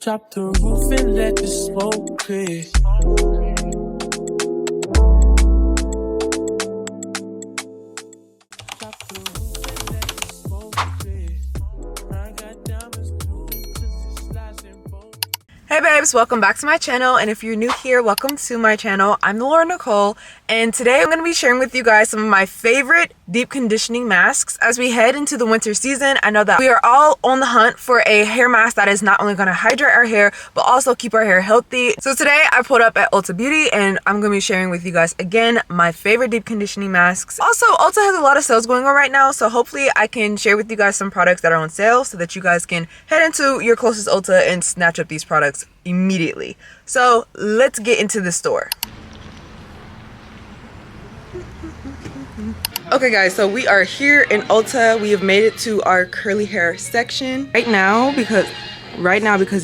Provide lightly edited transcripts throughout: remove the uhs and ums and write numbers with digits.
Drop the roof and let the smoke clear. Drop the roof and let the smoke clear. I got diamonds too, 'cause it slides in both. Hey babes, welcome back to my channel, and if you're new here, welcome to my channel. I'm the Laura Nicole, and today I'm going to be sharing with you guys some of my favorite deep conditioning masks as we head into the winter season. I know that we are all on the hunt for a hair mask that is not only going to hydrate our hair but also keep our hair healthy. So today I pulled up at Ulta Beauty and I'm going to be sharing with you guys again my favorite deep conditioning masks. Also, Ulta has a lot of sales going on right now, so hopefully I can share with you guys some products that are on sale so that you guys can head into your closest Ulta and snatch up these products immediately. So let's get into the store. Okay guys, so we are here in Ulta. We have made it to our curly hair section right now because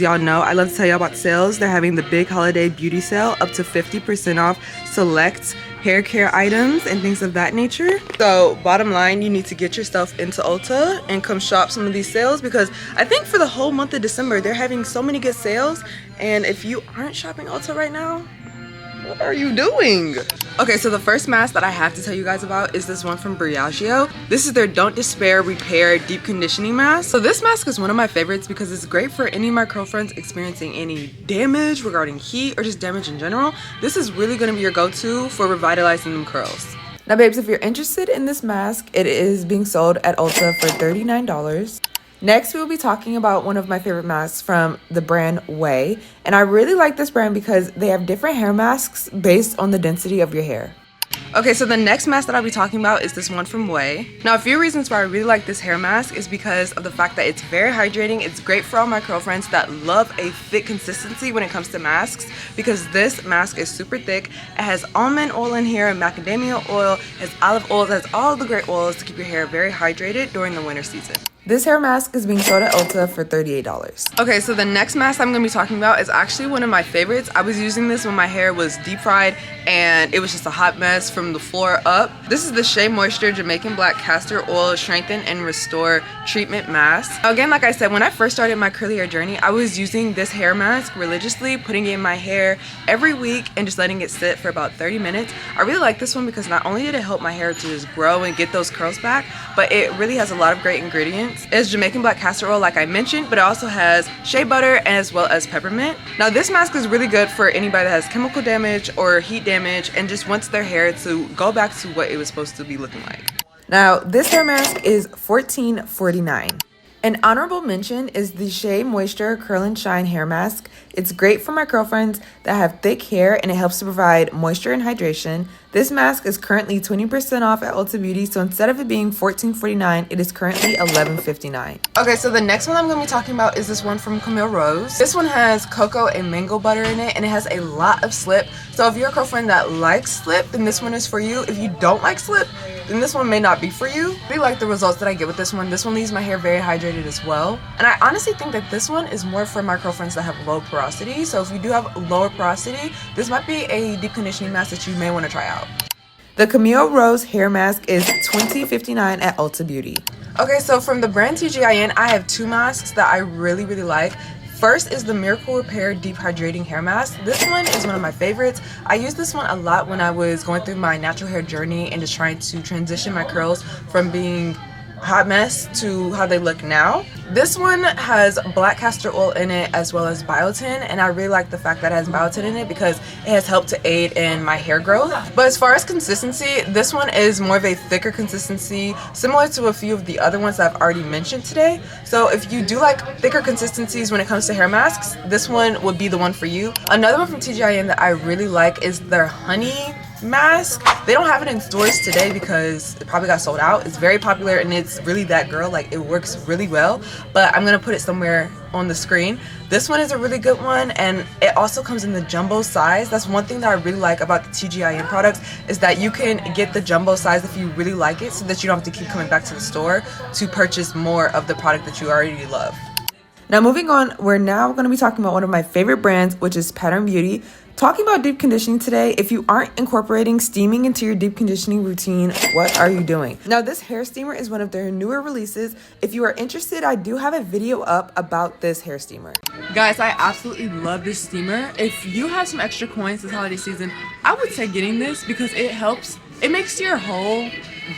y'all know I love to tell y'all about sales. They're having the big holiday beauty sale, up to 50% off select hair care items and things of that nature. So bottom line, you need to get yourself into Ulta and come shop some of these sales, because I think for the whole month of December they're having so many good sales, and if you aren't shopping Ulta right now, what are you doing? Okay, so the first mask that I have to tell you guys about is this one from Briogeo. This is their Don't Despair Repair Deep Conditioning Mask. So this mask is one of my favorites because it's great for any of my girlfriends experiencing any damage regarding heat or just damage in general. This is really gonna be your go-to for revitalizing them curls. Now babes, if you're interested in this mask, it is being sold at Ulta for $39. Next, we will be talking about one of my favorite masks from the brand Way. And I really like this brand because they have different hair masks based on the density of your hair. Okay, so the next mask that I'll be talking about is this one from Way. Now, a few reasons why I really like this hair mask is because of the fact that it's very hydrating. It's great for all my girlfriends that love a thick consistency when it comes to masks, because this mask is super thick. It has almond oil in here, macadamia oil, it has olive oil, it has all the great oils to keep your hair very hydrated during the winter season. This hair mask is being sold at Ulta for $38. Okay, so the next mask I'm going to be talking about is actually one of my favorites. I was using this when my hair was deep fried and it was just a hot mess from the floor up. This is the Shea Moisture Jamaican Black Castor Oil Strengthen and Restore Treatment Mask. Now, again, like I said, when I first started my curly hair journey, I was using this hair mask religiously, putting it in my hair every week and just letting it sit for about 30 minutes. I really like this one because not only did it help my hair to just grow and get those curls back, but it really has a lot of great ingredients. It's Jamaican black castor oil, like I mentioned, but it also has shea butter as well as peppermint. Now this mask is really good for anybody that has chemical damage or heat damage and just wants their hair to go back to what it was supposed to be looking like. Now this hair mask is $14.49. An honorable mention is the Shea Moisture Curl and Shine Hair Mask. It's great for my girlfriends that have thick hair and it helps to provide moisture and hydration. This mask is currently 20% off at Ulta Beauty, so instead of it being $14.49, it is currently $11.59. Okay, so the next one I'm going to be talking about is this one from Camille. This one has cocoa and mango butter in it, and it has a lot of slip. So if you're a girlfriend that likes slip, then this one is for you. If you don't like slip, then this one may not be for you. I really like the results that I get with this one. This one leaves my hair very hydrated as well. And I honestly think that this one is more for my girlfriends that have low porosity. So if you do have lower porosity, this might be a deep conditioning mask that you may want to try out. The Camille Rose hair mask is $20.59 at Ulta Beauty. Okay, so from the brand tgin, I have two masks that I really like. First is the Miracle Repair Deep Hydrating Hair Mask. This one is one of my favorites. I used this one a lot when I was going through my natural hair journey and just trying to transition my curls from being hot mess to how they look now. This one has black castor oil in it as well as biotin, and I really like the fact that it has biotin in it because it has helped to aid in my hair growth. But as far as consistency, this one is more of a thicker consistency, similar to a few of the other ones that I've already mentioned today. So if you do like thicker consistencies when it comes to hair masks, this one would be the one for you. Another one from tgin that I really like is their honey mask. They don't have it in stores today because it probably got sold out. It's very popular and it's really that girl, like it works really well, but I'm gonna put it somewhere on the screen. This one is a really good one, and it also comes in the jumbo size. That's one thing that I really like about the tgin products, is that you can get the jumbo size if you really like it, so that you don't have to keep coming back to the store to purchase more of the product that you already love. Now moving on, we're now going to be talking about one of my favorite brands, which is Pattern Beauty. Talking about deep conditioning today, if you aren't incorporating steaming into your deep conditioning routine, what are you doing? Now, this hair steamer is one of their newer releases. If you are interested, I do have a video up about this hair steamer. Guys, I absolutely love this steamer. If you have some extra coins this holiday season, I would say getting this because it makes your whole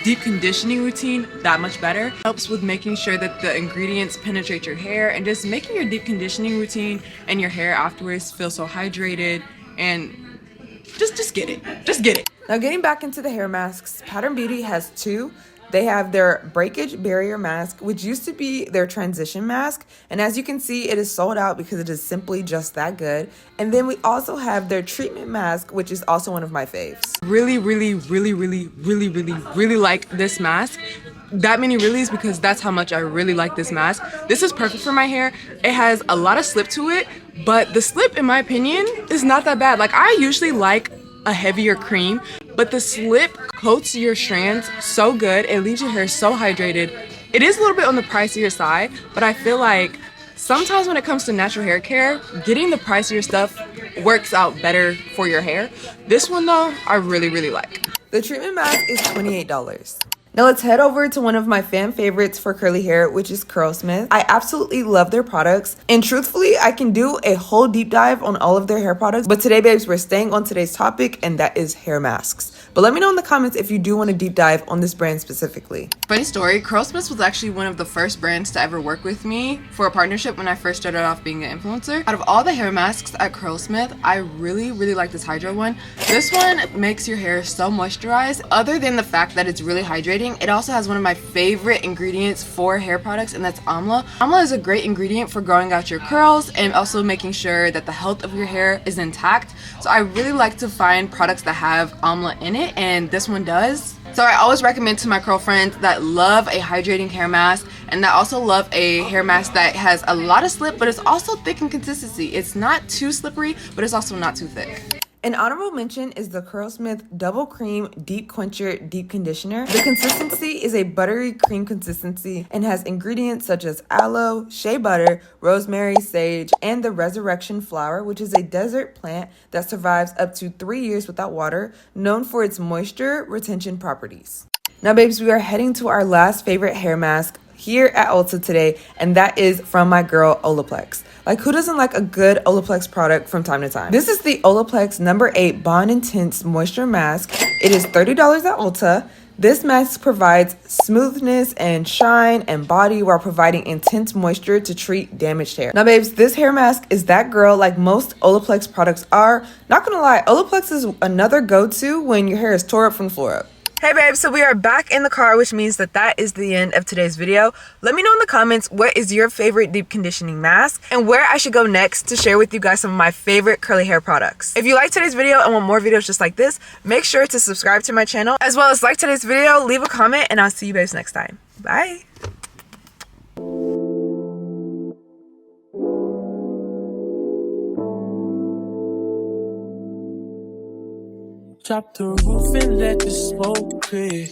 deep conditioning routine that much better. Helps with making sure that the ingredients penetrate your hair and just making your deep conditioning routine and your hair afterwards feel so hydrated, and just get it. Just get it. Now, getting back into the hair masks, Pattern Beauty has two. They have their breakage barrier mask, which used to be their transition mask. And as you can see, it is sold out because it is simply just that good. And then we also have their treatment mask, which is also one of my faves. Really like this mask. That many reallys because that's how much I really like this mask. This is perfect for my hair. It has a lot of slip to it, but the slip, in my opinion, is not that bad. Like, I usually like a heavier cream, but the slip coats your strands so good. It leaves your hair so hydrated. It is a little bit on the pricier side, but I feel like sometimes when it comes to natural hair care, getting the pricier stuff works out better for your hair. This one though, I really like. The treatment mask is $28. Now let's head over to one of my fan favorites for curly hair, which is Curlsmith. I absolutely love their products, and truthfully, I can do a whole deep dive on all of their hair products, but today, babes, we're staying on today's topic, and that is hair masks. But let me know in the comments if you do want to deep dive on this brand specifically. Funny story, Curlsmith was actually one of the first brands to ever work with me for a partnership when I first started off being an influencer. Out of all the hair masks at Curlsmith, I really like this Hydro one. This one makes your hair so moisturized. Other than the fact that it's really hydrating, it also has one of my favorite ingredients for hair products, and that's amla. Amla is a great ingredient for growing out your curls and also making sure that the health of your hair is intact. So I really like to find products that have amla in it, and this one does. So I always recommend to my curl friends that love a hydrating hair mask and that also love a hair mask that has a lot of slip, but it's also thick in consistency. It's not too slippery, but it's also not too thick. An honorable mention is the Curlsmith Double Cream Deep Quencher Deep Conditioner. The consistency is a buttery cream consistency and has ingredients such as aloe, shea butter, rosemary, sage, and the resurrection flower, which is a desert plant that survives up to 3 years without water, known for its moisture retention properties. Now, babes, we are heading to our last favorite hair mask here at Ulta today, and that is from my girl olaplaex. Like, who doesn't like a good olaplaex product from time to time? This is the olaplaex number 8 Bond Intense Moisture Mask. It is $30 at Ulta. This mask provides smoothness and shine and body while providing intense moisture to treat damaged hair. Now, babes, this hair mask is that girl like most olaplaex products are. Not gonna lie, olaplaex is another go-to when your hair is tore up from the floor up. Hey babe, so we are back in the car, which means that is the end of today's video. Let me know in the comments what is your favorite deep conditioning mask and where I should go next to share with you guys some of my favorite curly hair products. If you like today's video and want more videos just like this, make sure to subscribe to my channel, as well as like today's video, leave a comment, and I'll see you babes next time. Bye! Drop the roof and let the smoke clear.